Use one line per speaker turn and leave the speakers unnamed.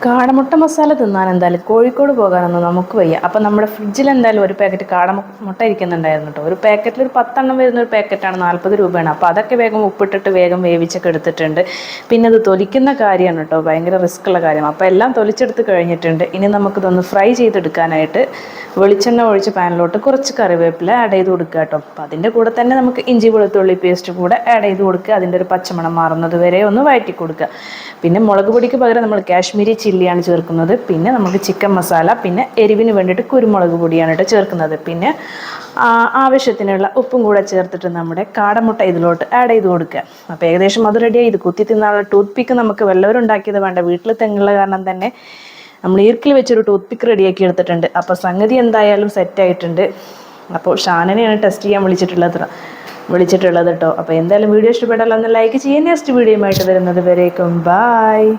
കാടമുട്ട മസാല തിന്നാൻ എന്തായാലും കോഴിക്കോട് പോകാനൊന്നും നമുക്ക് വയ്യ. അപ്പം നമ്മുടെ ഫ്രിഡ്ജിൽ എന്തായാലും ഒരു പാക്കറ്റ് കാടമുട്ട ഇരിക്കുന്നുണ്ടായിരുന്നു കേട്ടോ. ഒരു പാക്കറ്റിൽ ഒരു 10 വരുന്ന ഒരു പാക്കറ്റാണ്, 40 രൂപയാണ്. അപ്പോൾ അതൊക്കെ വേഗം ഉപ്പിട്ടിട്ട് വേഗം വേവിച്ചൊക്കെ എടുത്തിട്ടുണ്ട്. പിന്നെ അത് തൊലിക്കുന്ന കാര്യമാണ് കേട്ടോ, ഭയങ്കര റിസ്ക് ഉള്ള കാര്യം. അപ്പോൾ എല്ലാം തൊലിച്ചെടുത്ത് കഴിഞ്ഞിട്ടുണ്ട്. ഇനി നമുക്കിതൊന്ന് ഫ്രൈ ചെയ്തെടുക്കാനായിട്ട് വെളിച്ചെണ്ണ ഒഴിച്ച് പാനിലോട്ട് കുറച്ച് കറിവേപ്പില ആഡ് ചെയ്ത് കൊടുക്കുക കേട്ടോ. അപ്പോൾ അതിൻ്റെ കൂടെ തന്നെ നമുക്ക് ഇഞ്ചി വെളുത്തുള്ളി പേസ്റ്റ് കൂടെ ആഡ് ചെയ്ത് കൊടുക്കുക. അതിൻ്റെ ഒരു പച്ചമണം മാറുന്നത് വരെ ഒന്ന് വഴറ്റി കൊടുക്കുക. പിന്നെ മുളക് പൊടിക്ക് പകരം നമ്മൾ കാശ്മീരി ചില്ലിയാണ് ചേർക്കുന്നത്. പിന്നെ നമുക്ക് ചിക്കൻ മസാല, പിന്നെ എരിവിന് വേണ്ടിയിട്ട് കുരുമുളക് പൊടിയാണ് കേട്ടോ ചേർക്കുന്നത്. പിന്നെ ആവശ്യത്തിനുള്ള ഉപ്പും കൂടെ ചേർത്തിട്ട് നമ്മുടെ കാടമുട്ട ഇതിലോട്ട് ആഡ് ചെയ്ത് കൊടുക്കുക. അപ്പോൾ ഏകദേശം അത് റെഡിയായി. ഇത് കുത്തി തിന്നാനുള്ള ടൂത്ത് പിക്ക് നമുക്ക് വല്ലവരും ഉണ്ടാക്കിയത് വേണ്ട, വീട്ടിൽ തെങ്ങുള്ള കാരണം തന്നെ നമ്മൾ ഈർക്കിൽ വെച്ചൊരു ടൂത്ത് പിക്ക് റെഡിയാക്കി എടുത്തിട്ടുണ്ട്. അപ്പോൾ സംഗതി എന്തായാലും സെറ്റായിട്ടുണ്ട്. അപ്പോൾ ഷാനനെയാണ് ടെസ്റ്റ് ചെയ്യാൻ വിളിച്ചിട്ടുള്ളത് കേട്ടോ. അപ്പോൾ എന്തായാലും വീഡിയോ ഇഷ്ടപ്പെട്ടാൽ ഒന്ന് ലൈക്ക് ചെയ്യാൻ. നെക്സ്റ്റ് വീഡിയോയുമായിട്ട് വരുന്നത് വരേക്കും ബായ്.